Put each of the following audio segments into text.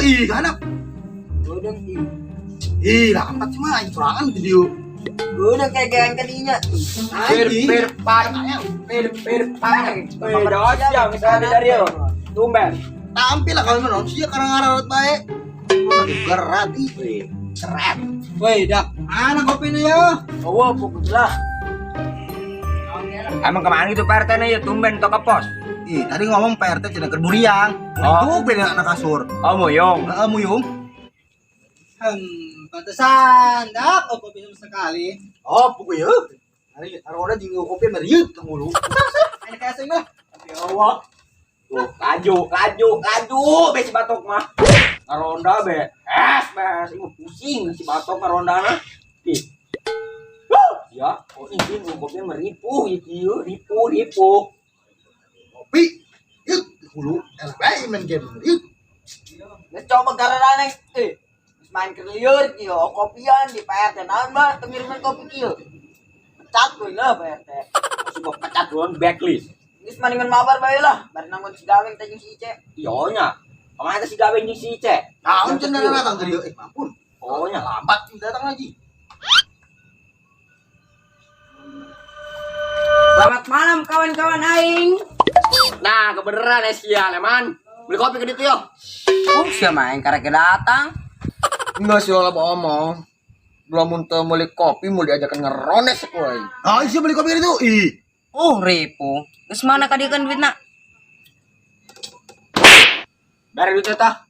ih anak. Udah ih. Ih, lambat sih mah curangan video. Udah kayak gayaan kadinya. Jangan siap misalnya dari yo. Tumben. Tampil lah kalau menurut sih karena ngarawat baik. Berat ih. Keren. Woi, dak. Mana kopinya ya? Oh, pokok lah. Emang kemana itu Pak RT nih ya tumben tok ke pos. Ih, tadi ngomong PRT cina kerburiang. Oh. Itu beda anak kasur. Oh Muyung. Muyung. Pantesan, dak. Oh, kopi sama sekali. Oh, pokoknya. Hari orang jinggo kopi meriut kamu lu. Ini kayak sing lah. Ya Allah. Tuh, laju, besi batok mah. Karonda be. Bes, ini pusing si batok karondana. Ih. Ya, oh ini kopi meripu ieu, ripu. Kopi. Yuk, hulu. LBI main game. Yuk. Nggak coba gara-gara main ke liur, kiyo, kopian di PRT nambah, pengiriman kopi kiyo. Pecat gue lah PRT. Coba pecat doang backlist. Ini semandingan mabar bae lah, bari nanggon si Gaweng tadi si Ice. Iyonya. Kemana si gawe nih si Ice? Tahun cenderung datang tadi. Ampun. Oh nya. Lambat datang lagi. Selamat malam kawan-kawan aing. Nah, kebenaran ya sial, man. Beli kopi ke ditu yo. Oh, siapa main karek datang? Enggak sih lah omong. Belum untuk beli kopi mau diajakan ngerones koy. Ah, iya beli kopi itu. Ih. Oh, ripu. Geus mana kadieukeun duitna? Dari duit tah.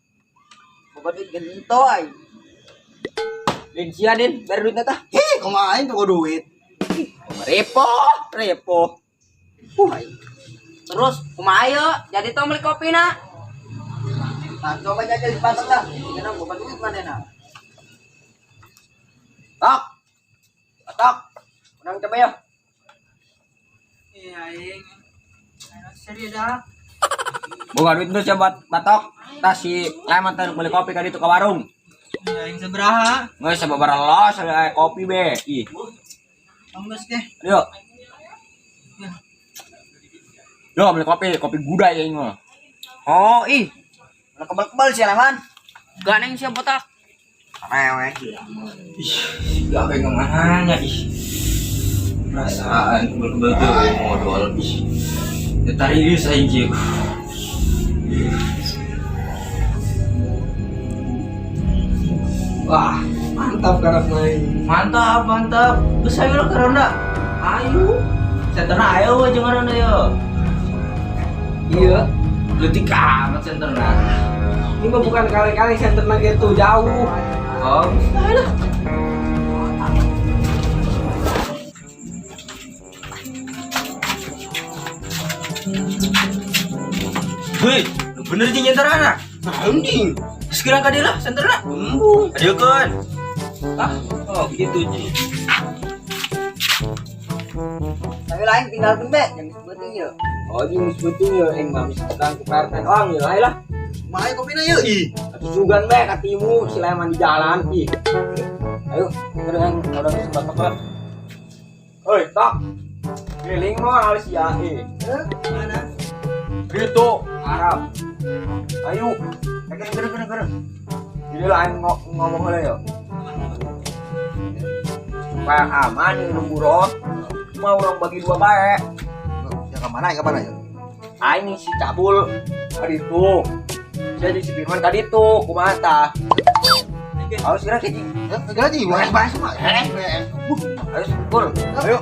Boga duit gento ai. Lin sia din, dari duit tah. Hih, kumain tuh duit. Repo. Terus kumaha ayo jadi tong beli kopi na? Nah, coba jajal di pasar dah. Kira boga duit manehna. Tok. Menang coba ya. Iya, aing. Ayo serius dah. Boga duit tuh coba batok. Tas si Leman teh beli kopi ka ditu ka warung. Ya, aing sabaraha? Geus sababaraha los kopi be. Ih. Tonggus ge. Yuk. Yo beli kopi gudai ya ini. Oh, ih. Udah kebal-kebal sih, Leman. Gak neng siap botak. Mewek. Ih, gawe kemana ih. Perasaan kebel-kebel tuh modal ih. Detarius anjing. Wah, mantap karena main. Mantap. Geus ayo karena ayo. Senterna ayo aja ngaranna ya. Iya. Leutik amat senterna. Ini mah bukan kali-kali senterna gitu jauh. Oh, ayo. Wih, bener jeung nyentar anak. Anjing. Sekirang ka lah senterna. Embung. Adeukeun. Oh gitu Ji. Tapi lain tinggal tembe, yang sebutin yuk. Oh, ini sebetulnya ya, mah misalkan ke PRT doang ya lah. Main kopinya yuk. Ih. Atuh sugan be katimu si Leman di jalan ih. Ayo, kita dengan orang sebat apa? Oi, tok. Keliling mah alis ya Mana? Gitu, Arab. Ayo. Gerak. Jadi lain ngomong heula ya. Supaya aman nih buron. Mau orang bagi dua bae. Ya kemana ya? Aing si cabul kaditu. Jadi si Firman kaditu kumaha tah? Harus gerak anjing. Ya, segala sih, wah bahas mah. Ayo sepul. Ayo.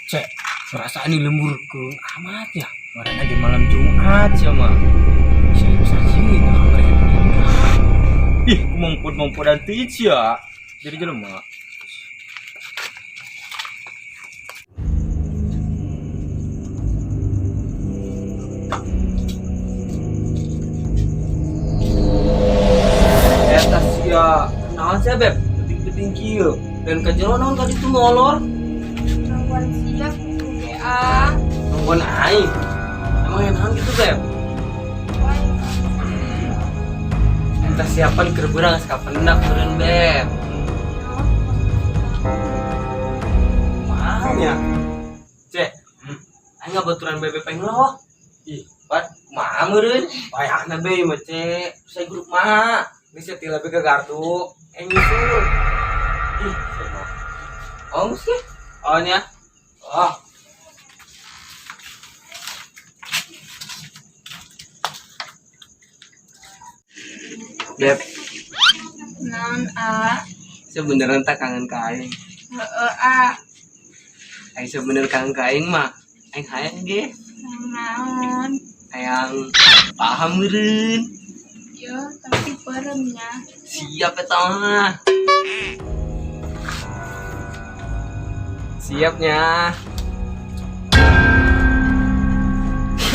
Cek, perasaan ini lembur ke amat ya. Kemarin aja malam Jumat sih mah. Saya besar sih kemarin. Ih, kumpul dan tic ya. Jadi jelema. Eta sia, naon sih beb? Penting kieu. Dan kajero naon ka ditu ngolor? Perempuan siap GA Nungguan aing. Emang enakan gitu beb? Entah siapan kerberang sekapenak turun beb. Mahal ya? Cek, baturan bebe peng lo. Ih, pat kumaha meureun? Wayahna be mah ce, saya grup mah. Ini setil lebih ke kartu, nyusul. Ih, sama. Oh, sih. Oh, nya. Oh. Beb, Non A. sebenernya tak kangen ka aing. Heeh A. Aing sebenernya kangen ka aing mah. Aing hayang ge. Naon? Hayang paham meureun. Yo, tapi peremnya. Siap eta mah. Siapnya.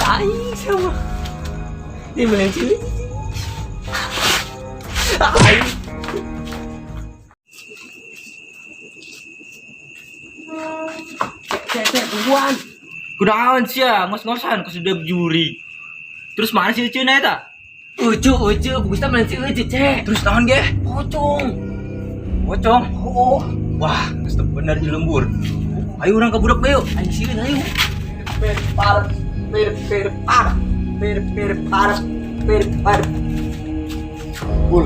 Aing sama. Ini bener cilik. Aing. Cek, tungguan. Kunaon sia, ngos-ngosan ku sudah juri. Terus mana sih Ucu eta? Ucu, bisa main si Ucu, Cek. Terus naon ge? Pocong. Oh. Wah, geus bener di lembur. Ayo urang ka budak bae yuk. Ayo sieun ayo. Per. Bul.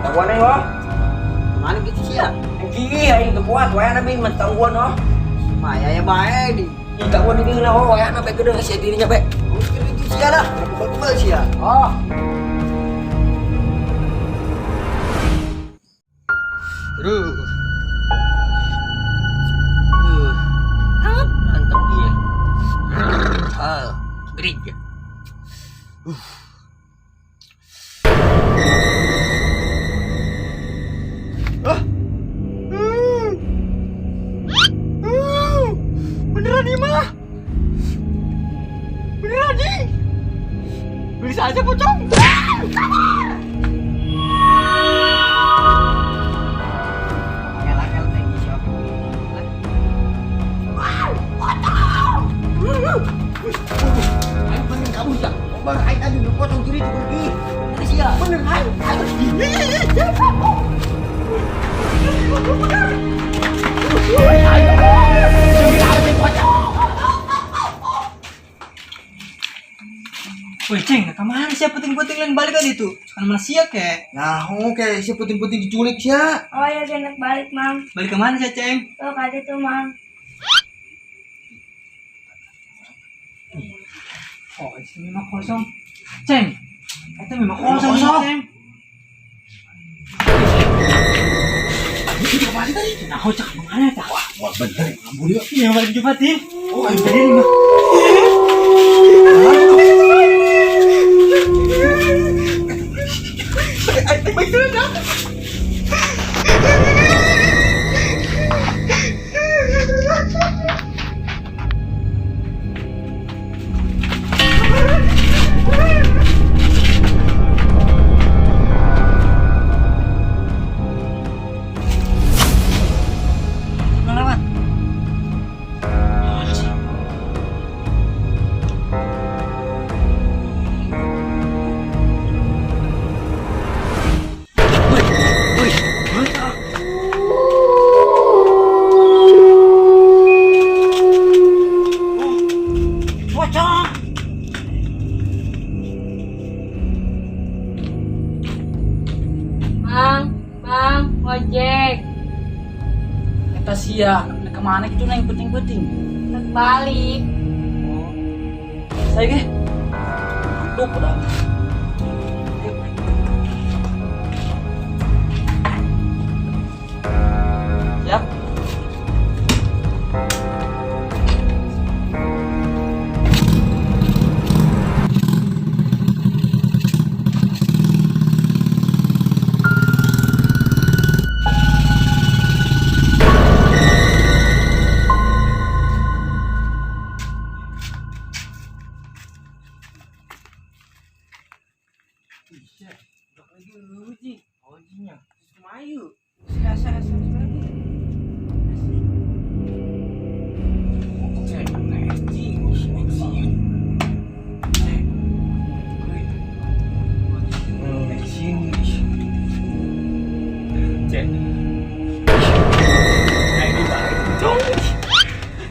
Tangguan ayo. Mana gitu sih ya? Ki aing teu kuat, wayana bing mah tangguan oh. Maya ya bae di. Ih, tangguan ini na oh, wayana bae gede sia dirinya bae. Mungkin itu sih ya dah. Bubul sih ya. Oh. Aduh. Mantap dia. Gerik ya. Beneran nih mah. Beneran nih. Bisa aja pocong. Angel-angel teh siapa? Ayo bener kamu ya. Bang aing tadi dipotong curi itu pergi. Ini sih ya. Bener ayo. Woi ceng, kemana sih puting-puting lain balik kan itu? Kan malah siap kek. Nah, oke, si puting-puting diculik sia. Oh ya, genek balik, Mang. Balik kemana sih ceng? Tuh, kade tuh, Mang. Oh, di sini mah kosong. Ceng, itu memang kosong nih, ceng. Nah, hocak kemana tak? Wah, bener. Ampun ya. Iya, balik jumpatin. Oh, ayo tadi mah. Lewat. Mang, ojek. Eta sia, kemana gitu neng penting-penting. Genek balik. Saya ge. Tuh, udah. Siap. Uji, ujinya. Semayu. Rasa lagi.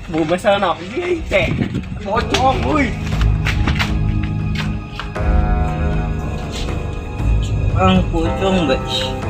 Mau masalah apa sih, Cek? pocong, woi. Ang pucong, guys.